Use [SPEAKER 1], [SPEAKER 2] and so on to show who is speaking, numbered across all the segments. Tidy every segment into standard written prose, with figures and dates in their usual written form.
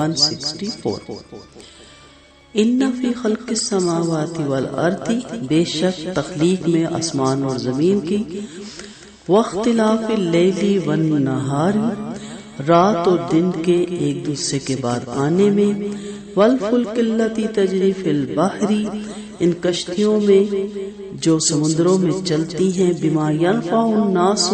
[SPEAKER 1] 164 ان فی خلق السماوات والارض، بے شک تخلیق میں آسمان اور زمین کی، واختلاف اللیل والنہار، رات اور دن کے ایک دوسرے کے بعد آنے میں، والفلک التی تجری فی البحر، ان کشتیوں میں جو سمندروں میں چلتی ہیں، بما ینفع الناس،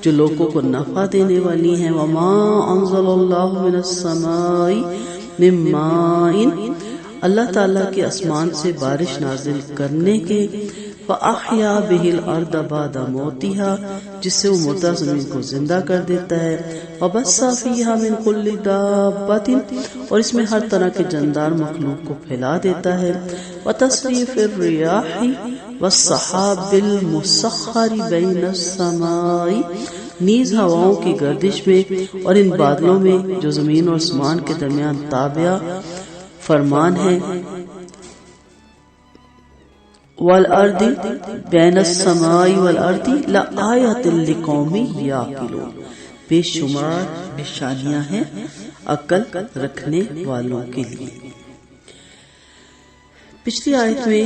[SPEAKER 1] جو لوگوں کو نفع دینے والی ہیں، وما انزل اللہ من السماء من ماء، اللہ تعالیٰ کے آسمان سے بارش نازل کرنے کے، فَأَحْيَا بِهِ الْأَرْضَ بَعْدَ مَوْتِهَا، جس سے وہ مردہ زمین کو زندہ کر دیتا ہے، وَبَثَّ فِيهَا مِنْ كُلِّ دَابَّةٍ، اور اس میں ہر طرح کے جاندار مخلوق کو پھیلا دیتا ہے، وَتَصْرِيفِ الرِّيَاحِ وَالسَّحَابِ الْمُسَخَّرِ بَيْنَ السَّمَاءِ، نیز ہواؤں کی گردش میں اور ان بادلوں میں جو زمین اور آسمان کے درمیان تابع فرمان ہے، والارض بین السماء والارض لآیات لقوم یعقلون، بے شمار نشانیاں ہیں عقل رکھنے والوں کے لیے۔ پچھلی آیت میں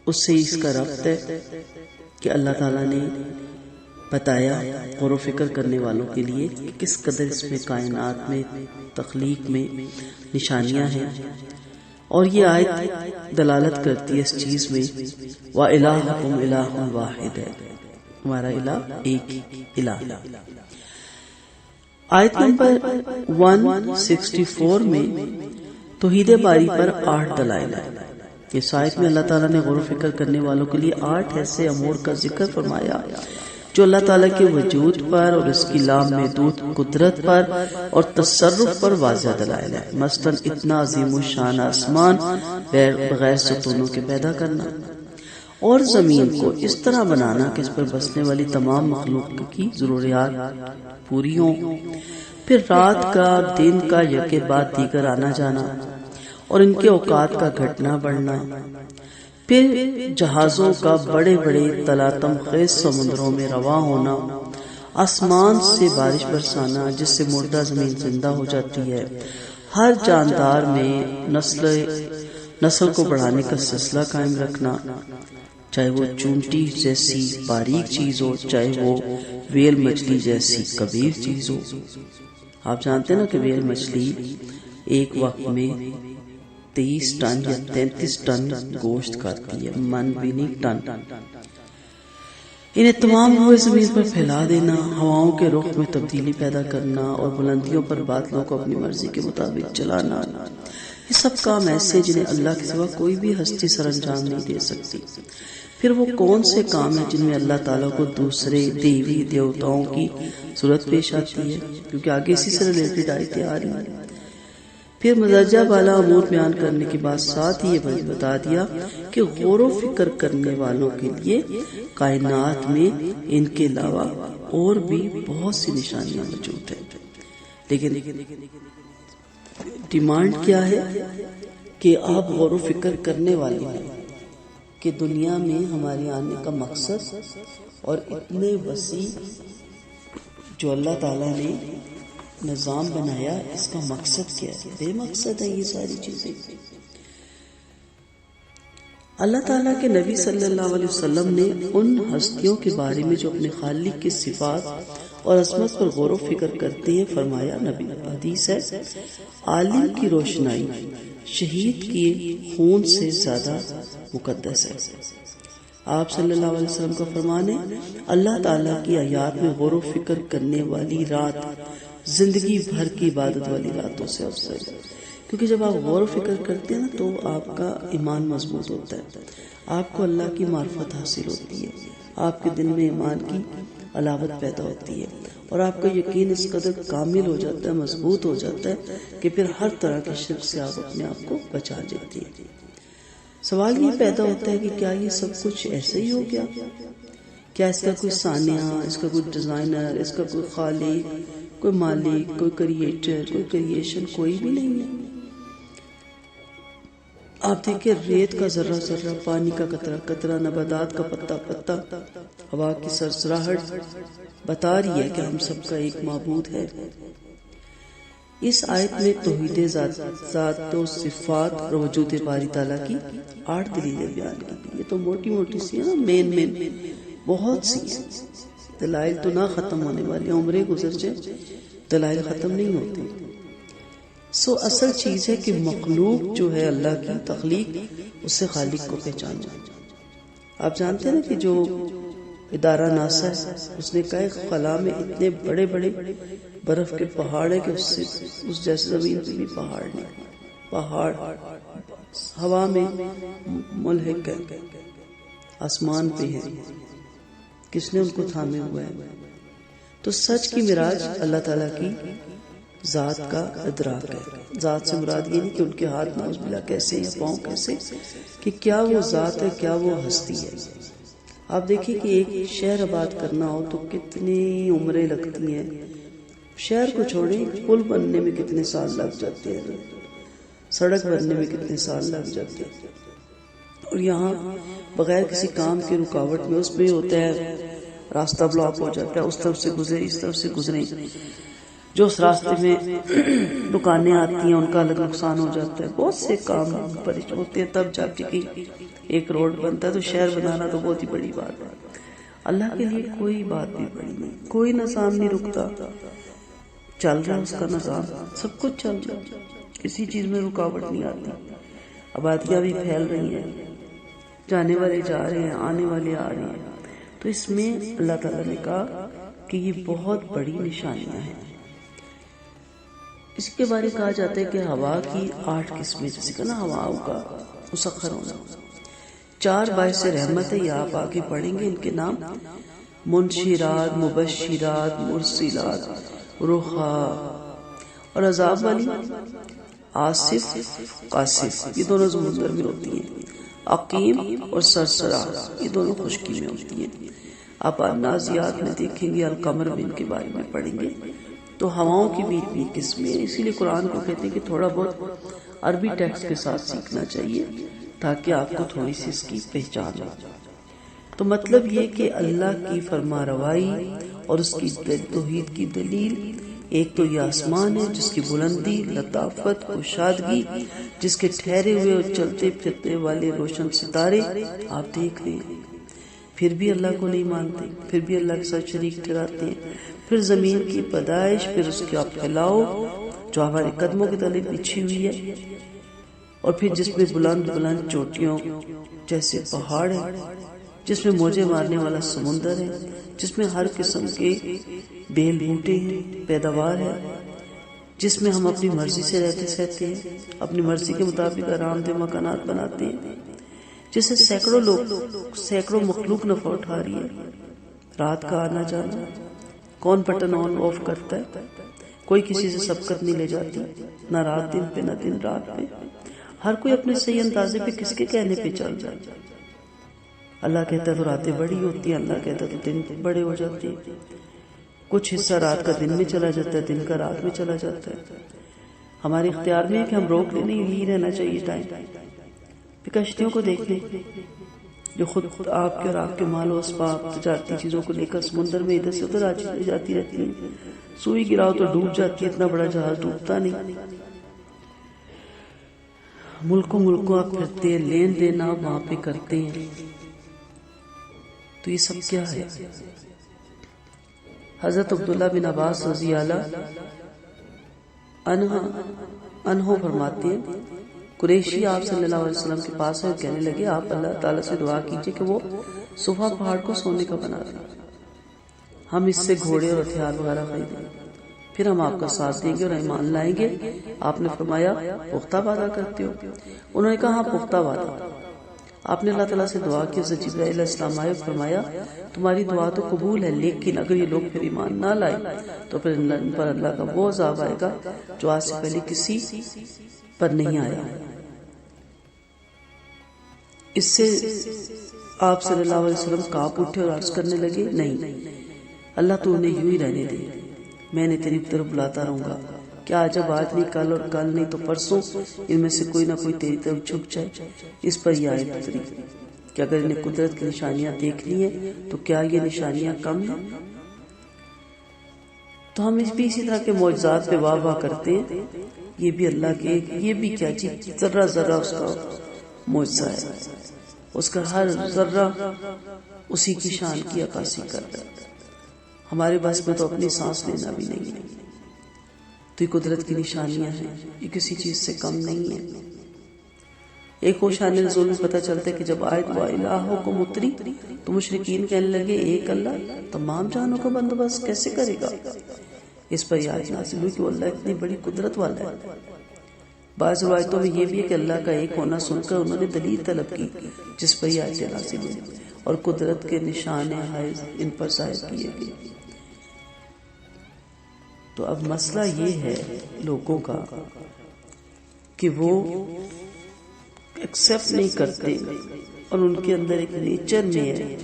[SPEAKER 1] اس سے اس کا ربط ہے کہ اللہ تعالیٰ نے بتایا غور و فکر کرنے والوں کے لیے کہ کس قدر اس میں کائنات میں تخلیق میں نشانیاں ہیں، اور یہ آیت دلالت کرتی ہے اس چیز میں وَإِلَٰهُكُمْ إِلَٰهٌ وَاحِدٌ، ہمارا الہ ایک الہ ہے۔ آیت نمبر 164 میں توحید باری پر 8 دلائل ہیں۔ اس آیت میں اللہ تعالیٰ نے غور و فکر کرنے والوں کے لیے 8 ایسے امور کا ذکر فرمایا جو اللہ تعالیٰ کے وجود پر اور اس کی لامحدود قدرت پر اور تصرف پر واضح دلائل ہے۔ مثلاً اتنا عظیم الشان آسمان بغیر ستونوں کے پیدا کرنا، اور زمین کو اس طرح بنانا کہ اس پر بسنے والی تمام مخلوق کی ضروریات پوری ہوں، پھر رات کا دن کا یکے بعد دیگر آنا جانا اور ان کے اوقات کا گھٹنا بڑھنا، پھر جہازوں کا بڑے بڑے تلاطم خیز سمندروں میں رواں ہونا، آسمان سے بارش برسانا جس سے مردہ زمین زندہ ہو جاتی ہے، ہر جاندار میں نسل کو بڑھانے کا سلسلہ قائم رکھنا، چاہے وہ چونٹی جیسی باریک چیز ہو، چاہے وہ ویل مچھلی جیسی کبیر چیز ہو۔ آپ جانتے ہیں نا کہ ویل مچھلی ایک وقت میں 23 ٹن یا 33 ٹن گوشت کھاتی ہے، من بھی نہیں ٹن۔ انہیں تمام ہوئے زمین پر پھیلا دینا، ہواؤں کے رخ میں تبدیلی پیدا کرنا اور بلندیوں پر بادلوں کو اپنی مرضی کے مطابق چلانا، یہ سب کام ایسے جنہیں اللہ کے سوا کوئی بھی ہستی سر انجام نہیں دے سکتی۔ پھر وہ کون سے کام ہیں جن میں اللہ تعالیٰ کو دوسرے دیوی دیوتاؤں کی ضرورت پیش آتی ہے، کیونکہ آگے اسی سے ریلیٹڈ آیتیں آ رہی ہیں۔ پھر مدرجہ بالا امور بیان کرنے کے بعد ساتھ ہی یہ بتا دیا کہ غور و فکر کرنے والوں کے لیے کائنات میں ان کے علاوہ اور بھی بہت سی نشانیاں موجود ہیں، لیکن ڈیمانڈ کیا ہے کہ آپ غور و فکر کرنے والے ہیں کہ دنیا میں ہمارے آنے کا مقصد اور اتنے وسیع جو اللہ تعالیٰ نے نظام بنایا، اس کا مقصد کیا ہے؟ بے مقصد ہے یہ ساری چیزیں۔ اللہ تعالیٰ کے نبی صلی اللہ علیہ وسلم نے ان ہستیوں کے بارے میں جو اپنے خالق کی صفات اور عظمت پر غور و فکر کرتے ہیں فرمایا، نبی حدیث ہے، عالم کی روشنائی شہید کے خون سے زیادہ مقدس ہے۔ آپ صلی اللہ علیہ وسلم کا فرمان ہے، اللہ تعالیٰ کی آیات میں غور و فکر کرنے والی رات زندگی بھر کی عبادت والی راتوں سے افضل ہے، کیونکہ جب آپ غور و فکر کرتے ہیں نا تو آپ کا ایمان مضبوط ہوتا ہے، آپ کو اللہ کی معرفت حاصل ہوتی ہے، آپ کے دل میں ایمان کی علاوت پیدا ہوتی ہے، اور آپ کا یقین اس قدر کامل ہو جاتا ہے، مضبوط ہو جاتا ہے کہ پھر ہر طرح کے شرک سے آپ اپنے آپ کو بچا لیتے ہیں۔ سوال یہ پیدا ہوتا ہے کہ کیا یہ سب کچھ ایسے ہی ہو گیا؟ کیا اس کا کوئی صانع، اس کا کوئی ڈیزائنر، اس کا کوئی خالق، کوئی مالک، کوئی کریٹر، کوئی کریشن کوئی بھی نہیں ہے؟ آپ دیکھیں ریت کا ذرہ ذرہ، پانی کا قطرہ قطرہ، نباتات کا پتا پتا، ہوا کی سرسراہٹ بتا رہی ہے کہ ہم سب کا ایک معبود ہے۔ اس آیت میں توحید ذات و صفات اور وجود باری تعالیٰ کی 8 دلیلیں بیان کی گئی. یہ تو موٹی موٹی سی ہے نا، مین بہت سی ہیں. دلائل تو نہ ختم ہونے والی، عمریں گزر جائے دلائل ختم نہیں ہوتے. اصل چیز ہے کہ مخلوق جو ہے اللہ کی تخلیق، اس سے خالق کو پہچاننا. آپ جانتے ہیں نا کہ جو ادارہ ناسا ہے، اس نے کہا خلا میں اتنے بڑے بڑے برف کے پہاڑ ہیں کہ اس جیسے زمین پہ بھی پہاڑ نہیں. پہاڑ ہوا میں ملحق ہے، آسمان پہ ہے، کس نے ان کو تھامے ہوا ہے. تو سچ کی معراج اللہ تعالیٰ کی ذات کا ادراک ہے. ذات سے مراد یہ نہیں کہ ان کے ہاتھ ناؤز بلا کیسے یا پاؤں کیسے، کہ کیا وہ ذات ہے، کیا وہ ہستی ہے. آپ دیکھیں کہ ایک شہر آباد کرنا ہو تو کتنی عمریں لگتی ہیں. شہر کو چھوڑیں، پل بننے میں کتنے سال لگ جاتے ہیں، سڑک بننے میں کتنے سال لگ جاتے ہیں. اور یہاں بغیر کسی کام کی رکاوٹ میں اس میں ہوتا ہے راستہ بلاک ہو جاتا ہے، اس طرف سے گزرے اس طرف سے گزریں. جو اس راستے میں دکانیں آتی ہیں ان کا الگ نقصان ہو جاتا ہے. بہت سے کام پریشان ہوتے ہیں، تب جا کے ایک روڈ بنتا ہے. تو شہر بنانا تو بہت ہی بڑی بات ہے. اللہ کے لیے کوئی بات بھی بڑی نہیں، کوئی نظام نہیں رکتا، چل رہا ہے اس کا نظام، سب کچھ چل رہا ہے، کسی چیز میں رکاوٹ نہیں آتی. آبادیاں بھی پھیل رہی ہیں، جانے والے جا رہے ہیں، آنے والے آ رہے ہیں. تو اس میں اللہ تعالیٰ نے کہا کہ یہ بہت بڑی نشانیاں ہیں. اس کے بارے میں کہا جاتا ہے کہ ہوا کی 8 قسمیں، جیسے کہ نا ہواؤں کا مسخر ہونا. 4 باعث رحمت ہے، یہ آپ آگے پڑھیں گے ان کے نام: منشرات، مبشرات، مرسلات، رخا. اور عذاب والی آصف، قاصف، یہ دونوں سمندر میں ہوتی ہیں. عقیم اور سرسرا، یہ دونوں خشکی میں ہوتی ہیں. آپ نازیات میں دیکھیں گے، القمر میں ان کے بارے میں پڑھیں گے. تو ہواؤں کی بھی اتنی قسمیں، اسی لیے قرآن کو کہتے ہیں کہ تھوڑا بہت عربی ٹیکسٹ کے ساتھ سیکھنا چاہیے تاکہ آپ کو تھوڑی سی اس کی پہچان ہو. تو مطلب یہ کہ اللہ کی فرما روائی اور اس کی توحید کی دلیل، ایک تو یہ آسمان ہے جس کی بلندی، لطافت، کشادگی، جس کے ٹھہرے ہوئے اور چلتے پھرتے والے روشن ستارے آپ دیکھ رہے ہیں، پھر بھی اللہ کو نہیں مانتے، پھر بھی اللہ کے ساتھ شریک ٹھہراتے ہیں. پھر زمین کی پیدائش، پھر اس کا پھیلاؤ جو ہمارے قدموں کے تلے بچھی ہوئی ہے، اور پھر جس میں بلند بلند چوٹیوں جیسے پہاڑ ہیں، جس میں موجیں مارنے والا سمندر ہے، جس میں ہر قسم کے بیل بوٹے ہیں، پیداوار ہے، جس میں ہم اپنی مرضی سے رہتے سہتے ہیں، اپنی مرضی کے مطابق آرام دہ مکانات بناتے ہیں، جس سے سینکڑوں مخلوق نفع اٹھا رہی ہے. رات کا آنا جانا، کون بٹن آن آف کرتا ہے؟ کوئی کسی سے سبقت نہیں لے جاتی، نہ رات دن پہ نہ دن رات پہ. ہر کوئی اپنے صحیح اندازے پہ کس کے کہنے پہ چل جائے. اللہ کہتا ہے تو راتیں بڑی ہوتی ہیں، اللہ کہتا ہے تو دن بڑے ہو جاتے ہیں. کچھ حصہ رات کا دن میں چلا جاتا ہے، دن کا رات میں چلا جاتا ہے. ہمارے اختیار میں ہے کہ ہم روک لیں، نہیں یہی رہنا چاہیے ٹائم. کشتیوں کو دیکھ لیں جو خود آپ کے اور آپ کے مال و اسباب، تجارتی چیزوں کو لے کر سمندر میں ادھر سے ادھر جاتی رہتی ہیں. سوئی گراؤ تو ڈوب جاتی ہے، اتنا بڑا جہاز ڈوبتا نہیں. ملکوں آپ پھرتے ہیں، لین دین آپ وہاں پہ کرتے ہیں. تو یہ سب کیا ہے؟ حضرت عبداللہ بن عباس رضی اللہ عنہ فرماتے ہیں قریشی آپ صلی اللہ علیہ وسلم کے پاس ہے، کہنے لگے آپ اللہ تعالیٰ سے دعا کیجئے کہ وہ صفا پہاڑ کو سونے کا بنا دیں، ہم اس سے گھوڑے اور ہتھیار وغیرہ خریدیں، پھر ہم آپ کا ساتھ دیں گے اور ایمان لائیں گے. آپ نے فرمایا پختہ وعدہ کرتے ہو؟ انہوں نے کہا ہاں پختہ وعدہ. آپ نے اللہ تعالیٰ سے دعا کی، حضرت جبرائیل علیہ السلام آئے، فرمایا تمہاری دعا تو قبول ہے، لیکن اگر یہ لوگ پھر ایمان نہ لائے تو پھر ان پر اللہ کا وہ عذاب آئے گا جو آج سے پہلے کسی پر نہیں آیا. اس سے آپ صلی اللہ علیہ وسلم کانپ اٹھے اور عرض کرنے لگے نہیں اللہ تو انہیں یوں ہی رہنے دے، میں نے تیری طرف بلاتا رہوں گا. کیا جب آج نہیں کل اور کل نہیں تو پرسوں ان میں سے کوئی نہ کوئی تیری طرف جھک جائے. اس پر یہ آیت اتری کہ اگر انہیں قدرت کی نشانیاں دیکھنی ہیں تو کیا یہ نشانیاں کم ہیں؟ تو تو ہم بھی اسی طرح کے معجزات پہ واہ واہ کرتے ہیں، یہ بھی اللہ کے، یہ بھی کیا چیز، ذرہ ذرہ اس کا معجزہ ہے، اس کا ہر ذرہ اسی کی شان کی عکاسی کر رہا ہے۔ ہمارے بس میں تو اپنی سانس لینا بھی نہیں ہے، تو یہ قدرت کی نشانیاں ہیں، یہ کسی چیز سے کم نہیں ہے۔ ایک اور شان نزول میں پتہ چلتا ہے کہ جب آیت وَإِلَٰهُكُمْ اتری تو مشرکین کہنے لگے ایک اللہ تمام جہانوں کا بندوبست کیسے کرے گا؟ اس پر یہ آیت نازل ہوئی کہ وہ اللہ اتنی بڑی قدرت والا ہے۔ بعض روایتوں میں یہ بھی ہے کہ اللہ کا ایک ہونا سن کر انہوں نے دلیل طلب کی، جس پر یہ آیت نازل ہوئی اور قدرت کے نشان حائز ان پر ظاہر کیے گئے۔ تو اب مسئلہ یہ ہے لوگوں کا کہ وہ ایکسیپٹ نہیں کرتے، اور ان کے اندر ایک نیچر میں ہے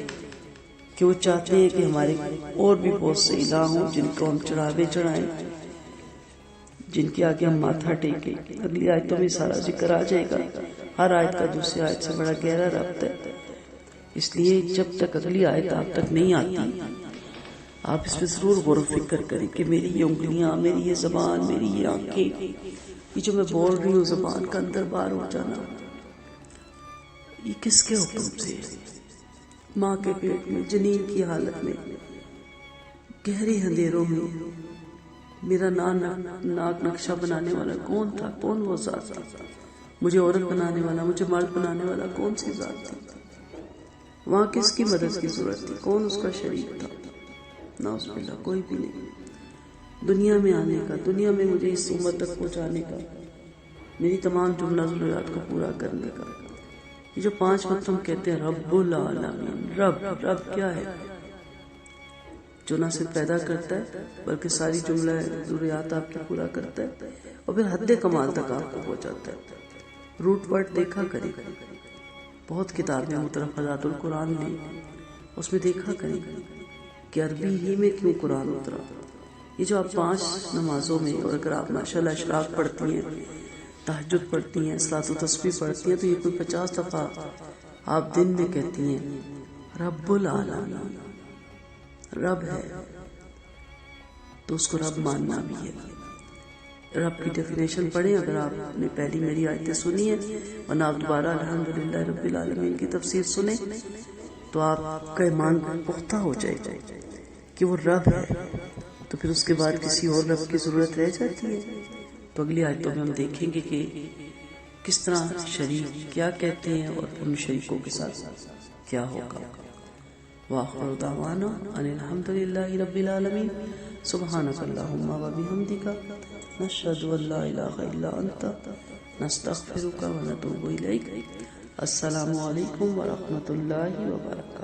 [SPEAKER 1] کہ وہ چاہتے ہیں کہ ہمارے اور بھی بہت سے الہ ہوں جن کو ہم چڑھاوے چڑھائیں، جن کے آگے ہم ماتھا ٹیکیں۔ اگلی آیتوں میں سارا ذکر آ جائے گا، ہر آیت کا دوسری آیت سے بڑا گہرا ربط ہے، اس لیے جب تک اگلی آیت آپ تک نہیں آتی آپ اس پہ ضرور غور و فکر کریں کہ میری یہ انگلیاں، میری یہ زبان، میری یہ آنکھیں، یہ جو میں بول رہی ہوں زبان کا اندر باہر ہو جانا، یہ کس کے حکم سے؟ ماں کے پیٹ میں جنین کی حالت میں گہرے اندھیروں میں میرا ناک نقشہ بنانے والا کون تھا؟ کون وہ ذات تھا؟ مجھے عورت بنانے والا، مجھے مرد بنانے والا کون سی ذات تھی؟ وہاں کس کی مدد کی ضرورت تھی؟ کون اس کا شریک تھا؟ نعوذ باللہ، کوئی بھی نہیں۔ دنیا میں آنے کا، دنیا میں مجھے اس امت تک پہنچانے کا، میری تمام جملہ ضروریات کو پورا کرنے کا، یہ جو 5 وقت ہم کہتے ہیں رب العالمین، رب کیا ہے؟ جو نہ صرف پیدا کرتا ہے بلکہ ساری جملہ ضروریات آپ کی پورا کرتا ہے، اور پھر حد کمال تک آپ کو پہنچاتا ہے۔ روٹ ورڈ دیکھا کرے، بہت کتابیں مترفضات القرآن میں، اس میں دیکھا کرے کہ عربی ہی میں کیوں قرآن اترا۔ یہ جو آپ 5 نمازوں میں، اور اگر آپ ماشاءاللہ اشراق پڑھتی ہیں، تہجد پڑھتی ہیں، صلاۃ و تسبیح پڑھتی ہیں، تو یہ کوئی 50 دفعہ آپ دن میں کہتی ہیں رب العالمین، رب ہے تو اس کو رب ماننا بھی ہے۔ رب کی ڈیفینیشن پڑھیں اگر آپ نے پہلی میری آیتیں سنی ہیں، ورنہ آپ دوبارہ الحمدللہ رب العالمین کی تفسیر سنیں تو آپ کا ایمان پختہ ہو جائے گا کہ وہ رب ہے، تو پھر اس کے بعد کسی اور رب کی ضرورت رہ جاتی ہے؟ تو اگلی آیتوں میں ہم دیکھیں گے کہ کس طرح شریک کیا کہتے ہیں اور ان شریکوں کے ساتھ کیا ہوگا۔ وآخر دعوانا ان الحمدللہ رب العالمین، سبحانک اللہم و بحمدک، نشہد ان لا الہ الا انت، نستغفرک و نتوب الیک۔ السلام علیکم ورحمۃ اللہ وبرکاتہ۔